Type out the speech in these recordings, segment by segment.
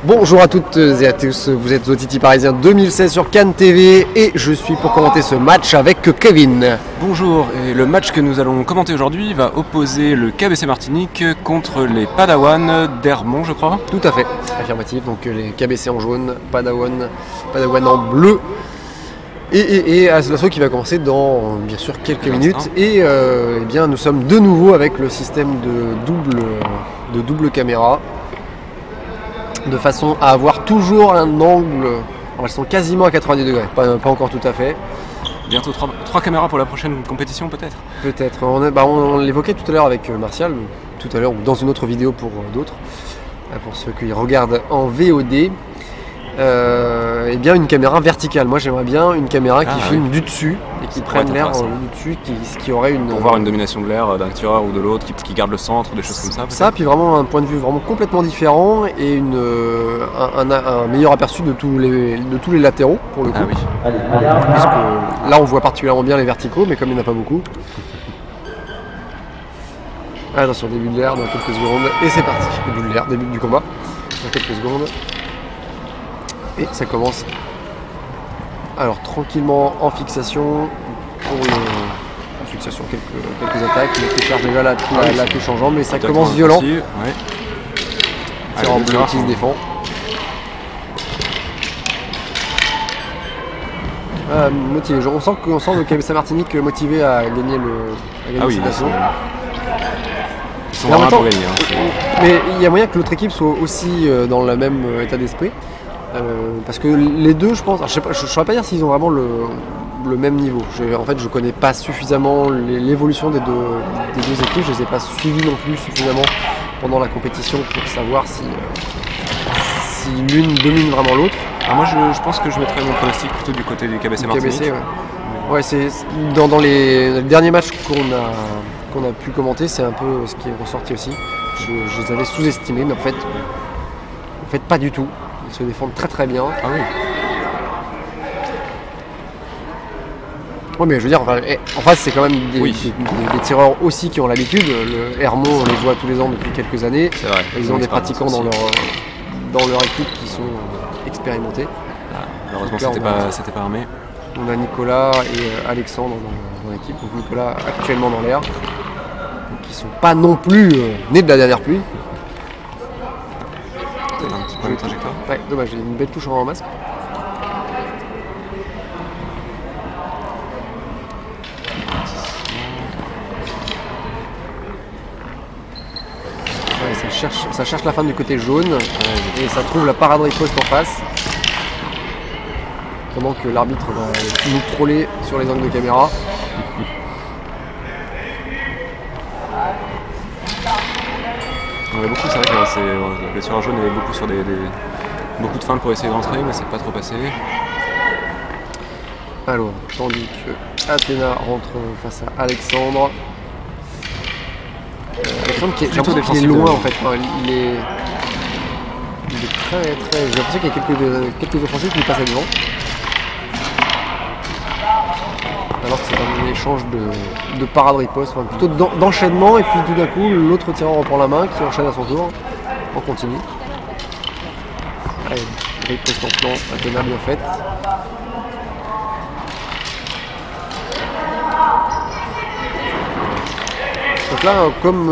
Bonjour à toutes et à tous, vous êtes au Titi Parisien 2016 sur Cannes TV et je suis pour commenter ce match avec Kevin. Bonjour, et le match que nous allons commenter aujourd'hui va opposer le KBC Martinique contre les Padawan d'Hermont, je crois. Tout à fait, affirmatif, donc les KBC en jaune, Padawan en bleu. Et l'assaut qui va commencer dans bien sûr quelques minutes et eh bien nous sommes de nouveau avec le système de double caméra de façon à avoir toujours un angle. Elles sont quasiment à 90 degrés, pas encore tout à fait. Bientôt 3 caméras pour la prochaine compétition peut-être. Peut-être, on l'évoquait tout à l'heure avec Martial, tout à l'heure ou dans une autre vidéo pour d'autres, pour ceux qui regardent en VOD. Et bien une caméra verticale. Moi j'aimerais bien une caméra qui filme du dessus et qui prenne l'air du dessus, qui aurait une... Pour voir une domination de l'air d'un tireur ou de l'autre, qui garde le centre, des choses comme ça. Ça, puis vraiment un point de vue vraiment complètement différent et un meilleur aperçu de tous les latéraux pour le coup. Ah oui. Puisque là on voit particulièrement bien les verticaux, mais comme il n'y en a pas beaucoup. Attention, début de l'air dans quelques secondes et c'est parti. Début de l'air, début du combat dans quelques secondes. Et ça commence alors tranquillement en fixation pour quelques attaques, mais qui charge déjà la touche en jambe, mais ça commence violent. C'est en bleu qui se défend. Motivé. On sent le KBC Martinique motivé à gagner cette assaut. Ils sont vraiment pour gagner. Mais il y a moyen que l'autre équipe soit aussi dans le même état d'esprit. Parce que les deux, je pense, je ne saurais pas dire s'ils ont vraiment le même niveau. En fait, je ne connais pas suffisamment l'évolution des deux équipes. Je ne les ai pas suivis non plus suffisamment pendant la compétition pour savoir si l'une domine vraiment l'autre. Moi, je pense que je mettrais mon pronostic plutôt du côté du KBC Martinique. KBC, ouais, c'est dans les derniers matchs qu'on a pu commenter, c'est un peu ce qui est ressorti aussi. Je les avais sous-estimés, mais en fait pas du tout. Ils se défendent très très bien. Ah oui. Oui, mais je veux dire, en face c'est quand même des tireurs aussi qui ont l'habitude. Le Hermont, on les voit tous les ans depuis quelques années. C'est vrai. Ils ont des pratiquants dans leur équipe qui sont expérimentés. Malheureusement, c'était pas armé. On a Nicolas et Alexandre dans l'équipe. Donc Nicolas actuellement dans l'air, qui ne sont pas non plus nés de la dernière pluie. Peut-être un petit peu de trajectoire. Ouais, dommage, j'ai une belle touche en masque. Ouais, ça cherche la fin du côté jaune et ça trouve la parade riposte en face. Pendant que l'arbitre va nous troller sur les angles de caméra. On avait beaucoup, c'est vrai que le tireur jaune avait beaucoup sur beaucoup de feintes pour essayer de rentrer, mais c'est pas trop passé. Alors, tandis que Athéna rentre face à Alexandre. Alexandre qui est loin en fait. Enfin, il est très très. J'ai l'impression qu'il y a quelques offensives qui passent devant. Alors que c'est un échange de parade riposte, enfin, plutôt d'enchaînement, et puis tout d'un coup l'autre tireur reprend la main qui enchaîne à son tour. On continue. Allez, riposte en flanc, Athéna bien faite. Donc là, comme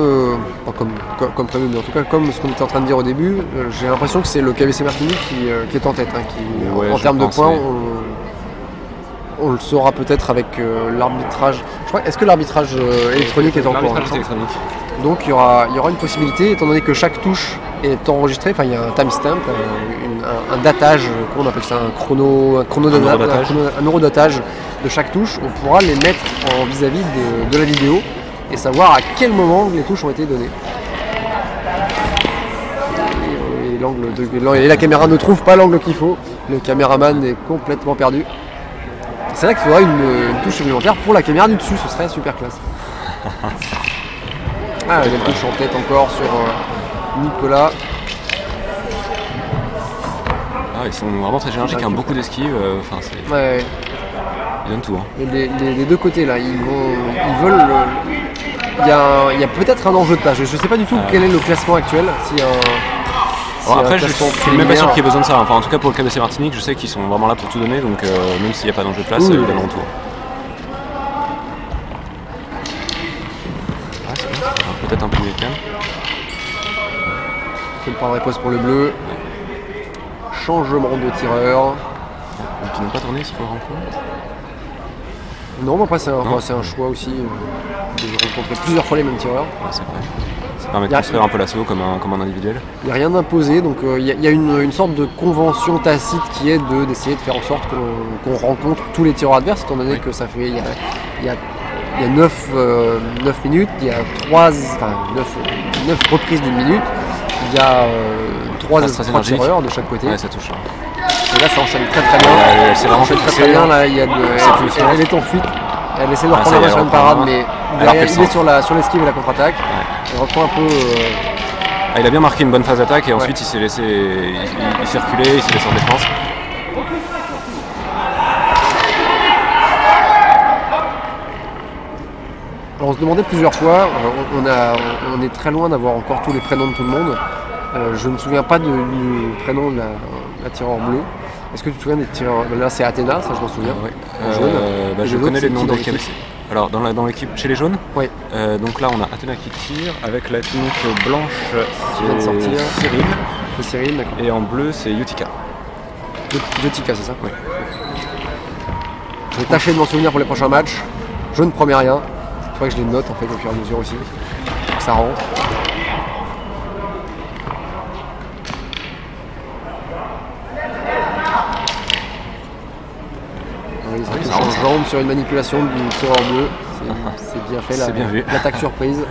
prévu, mais en tout cas comme ce qu'on était en train de dire au début, j'ai l'impression que c'est le KBC Martinique qui est en tête, en termes de points. On le saura peut-être avec l'arbitrage. Est-ce que l'arbitrage électronique est en cours? Donc il y aura une possibilité, étant donné que chaque touche est enregistrée, enfin il y a un timestamp, un datage, comment on appelle ça, un eurodatage de chaque touche. On pourra les mettre en vis-à-vis de la vidéo et savoir à quel moment les touches ont été données. Et la caméra ne trouve pas l'angle qu'il faut. Le caméraman est complètement perdu. C'est là qu'il faudra une touche supplémentaire pour la caméra du dessus, ce serait super classe. Il y a une touche en tête encore sur Nicolas. Ils sont vraiment très énergiques, beaucoup d'esquives. Ouais. Ils donnent tout. Les deux côtés là, ils veulent. Il y a peut-être un enjeu de tâche. Je ne sais pas du tout quel est le classement actuel. Après, je suis même pas sûr qu'il y ait besoin de ça. Enfin, en tout cas, pour le KBC Martinique, je sais qu'ils sont vraiment là pour tout donner, donc même s'il n'y a pas d'enjeu de place, ils donneront tout. Ah, c'est bien, peut-être un peu mieux calme. C'est une première pause pour le bleu. Changement de tireur. Donc ils n'ont pas tourné sur le rencontre. Non, mais après c'est un choix aussi de rencontrer plusieurs fois les mêmes tireurs. Ouais, c'est vrai. Ça permet de construire un peu l'assaut comme un individuel. Il n'y a rien d'imposé, donc il y a une sorte de convention tacite qui est d'essayer de faire en sorte qu'on rencontre tous les tireurs adverses, étant donné que ça fait il y a 9 minutes, il y a 9 reprises d'une minute, il y a 3 tireurs de chaque côté. Ouais, ça touche. Et là ça enchaîne très bien. C'est vraiment très bien. Là, il y a elle est en fuite. Elle essaie de reprendre la sur une parade, mais derrière, il est sur l'esquive et la contre-attaque. Elle reprend un peu. Il a bien marqué une bonne phase d'attaque et ensuite il s'est laissé il s'est reculé, il s'est laissé en défense. Alors, on se demandait plusieurs fois, on est très loin d'avoir encore tous les prénoms de tout le monde. Je ne me souviens pas du prénom de la tireur bleue. Est-ce que tu te souviens des tireurs? Là c'est Athéna, ça je m'en souviens. Je connais les noms des KBC. Alors dans l'équipe chez les jaunes, oui. Donc là on a Athéna qui tire avec la tunique blanche qui vient de sortir. Cyril, et en bleu c'est Utica. Utica, c'est ça? Oui. Je vais tâcher de m'en souvenir pour les prochains matchs. Je ne promets rien. Il faudrait que je les note en fait au fur et à mesure aussi. Donc ça rentre. Jambe sur une manipulation du tireur bleu, c'est bien fait, c'est bien vu. L'attaque surprise.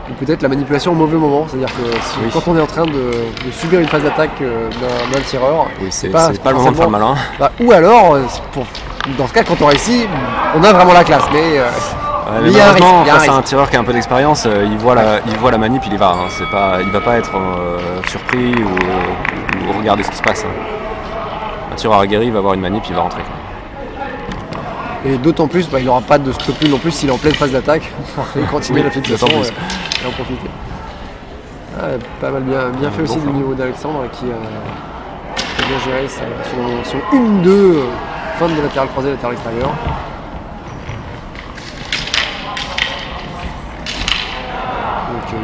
Ou peut-être la manipulation au mauvais moment, c'est-à-dire que quand on est en train de subir une phase d'attaque d'un tireur, c'est pas le moment de faire le malin. Ou alors, dans ce cas, quand on réussit, on a vraiment la classe. Mais malheureusement, face à un tireur qui a un peu d'expérience, il voit la manip, il y va. Il va pas être surpris ou regarder ce qui se passe. Un tireur aguerri, il va avoir une manip, il va rentrer. Et d'autant plus, il n'aura pas de scrupule non plus s'il est en pleine phase d'attaque. Il va continuer la fixation et en profiter. Pas mal bien fait aussi du niveau d'Alexandre qui a bien géré son 1-2 fin de latéral croisé, latéral extérieur.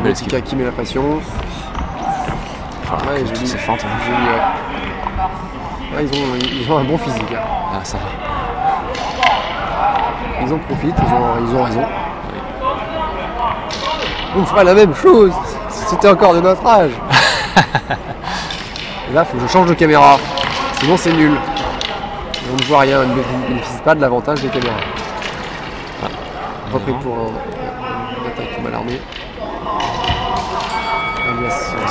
Donc Utica qui met la pression. Toutes ces feintes. Ils ont un bon physique. Ah, ça va. Ils en profitent, ils ont raison. On ferait la même chose si c'était encore de notre âge. Et là, il faut que je change de caméra, sinon c'est nul. On ne voit rien, on ne bénéficie pas de l'avantage des caméras. Repris pour une attaque mal armée.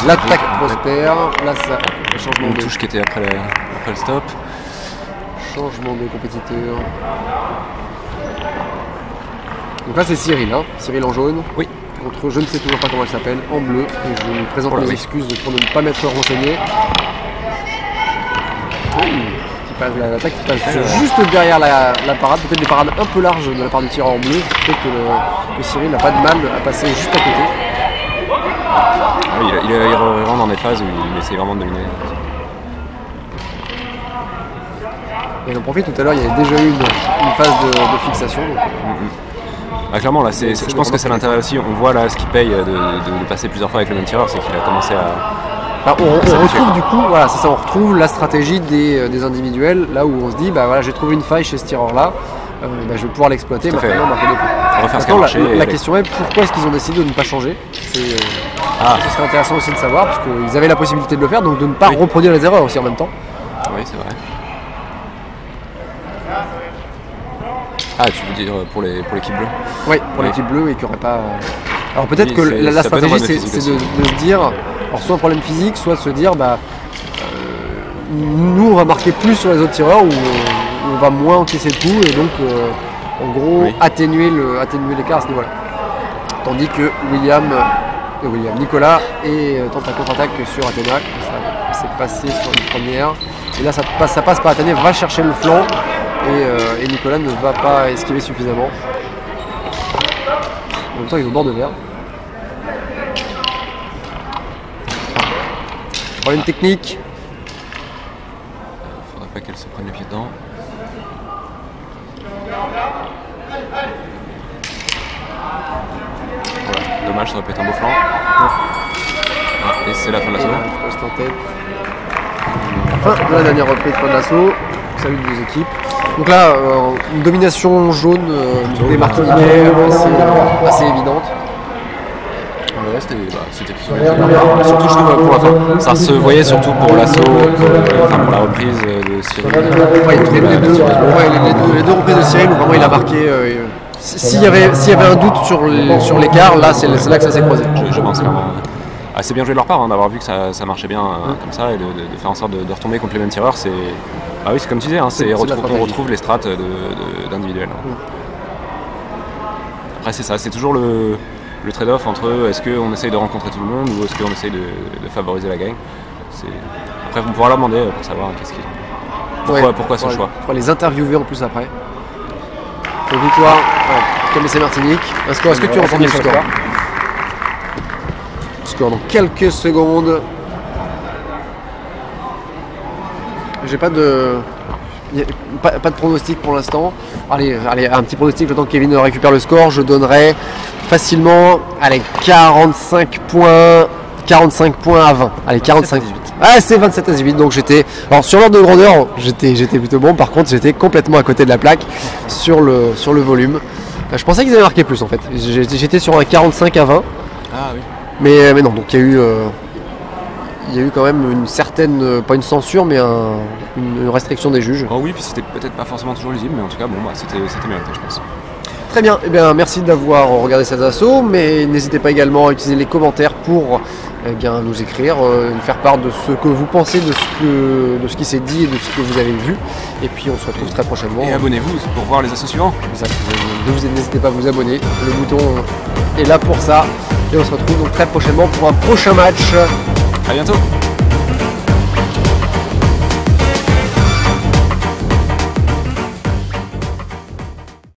L'attaque prospère. Là, ça changement de touche qui était après le stop. Changement de compétiteur. Donc là c'est Cyril, Cyril en jaune. Oui. Contre je ne sais toujours pas comment elle s'appelle, en bleu. Et je lui présente mes excuses pour ne pas m'être renseigné. L'attaque qui passe juste derrière la parade, peut-être des parades un peu larges de la part du tireur en bleu, qui fait que Cyril n'a pas de mal à passer juste à côté. Oui, il rentre dans des phases où il essaie vraiment de dominer. Et on en profite, tout à l'heure il y avait déjà eu une phase de fixation. Donc... clairement, là, je pense que c'est l'intérêt aussi. On voit là ce qui paye de passer plusieurs fois avec le même tireur, c'est qu'il a commencé à. On retrouve du coup, voilà, c'est ça, on retrouve la stratégie des individuels, là où on se dit, j'ai trouvé une faille chez ce tireur-là, je vais pouvoir l'exploiter, maintenant marquer des points. La question est, pourquoi est-ce qu'ils ont décidé de ne pas changer? Ce serait intéressant aussi de savoir, parce qu'ils avaient la possibilité de le faire, donc de ne pas reproduire les erreurs aussi en même temps. Oui, c'est vrai. Ah, tu veux dire pour l'équipe bleue? Oui, pour l'équipe bleue et qu'il n'y aurait pas. Alors peut-être que la stratégie c'est de se dire, alors soit un problème physique, soit de se dire nous on va marquer plus sur les autres tireurs où on va moins encaisser de coups et donc en gros atténuer l'écart à ce niveau-là. Tandis que Nicolas tente la contre-attaque sur Athéna, ça s'est passé sur une première. Et là ça passe par Athéna, va chercher le flanc. Et Nicolas ne va pas esquiver suffisamment. En même temps, ils ont bord de verre. Problème technique. Faudrait pas qu'elle se prenne les pieds dedans. Voilà, dommage, ça aurait pu être un beau flanc. Et c'est la fin de l'assaut. Poste en tête. Fin de la dernière reprise de l'assaut. Salut des deux équipes. Donc là, une domination jaune des Martiniquais assez évidente. Ouais, c'était surtout je trouve pour la fin. Ça se voyait surtout pour l'assaut, pour la reprise de Cyril. Les deux reprises de Cyril où vraiment il a marqué. S'il y avait un doute sur l'écart, là c'est là que ça s'est croisé. Je pense clairement. Assez bien joué de leur part d'avoir vu que ça marchait bien comme ça et de faire en sorte de retomber contre les mêmes tireurs. Ah oui, c'est comme tu disais, on retrouve les strates d'individuels. Après c'est ça, c'est toujours le trade-off entre est-ce qu'on essaye de rencontrer tout le monde ou est-ce qu'on essaye de favoriser la gang. Après on pourra leur demander pour savoir qu'est-ce qu'ils ont. Pourquoi ce choix. On pourra les interviewer en plus après. Donc victoire, KBC Martinique. Est-ce que tu as entendu le score? Score dans quelques secondes. J'ai pas de pronostic pour l'instant. Allez, un petit pronostic, le temps que Kevin récupère le score, je donnerais facilement 45 points à 20. Allez, 45. Ah, c'est 27-18, donc alors sur l'ordre de grandeur, j'étais plutôt bon. Par contre, j'étais complètement à côté de la plaque sur le volume. Je pensais qu'ils avaient marqué plus en fait. J'étais sur un 45 à 20. Ah oui. Mais non, donc il y a eu quand même une certaine, pas une censure, mais une restriction des juges. Oh oui, puis c'était peut-être pas forcément toujours lisible, mais en tout cas, c'était mérité, je pense. Très bien, merci d'avoir regardé cet assaut, mais n'hésitez pas également à utiliser les commentaires pour nous écrire, nous faire part de ce que vous pensez de ce qui s'est dit et de ce que vous avez vu. Et puis on se retrouve très prochainement. Et abonnez-vous pour voir les assauts suivants. Exact. N'hésitez pas à vous abonner, le bouton est là pour ça. Et on se retrouve donc très prochainement pour un prochain match. À bientôt.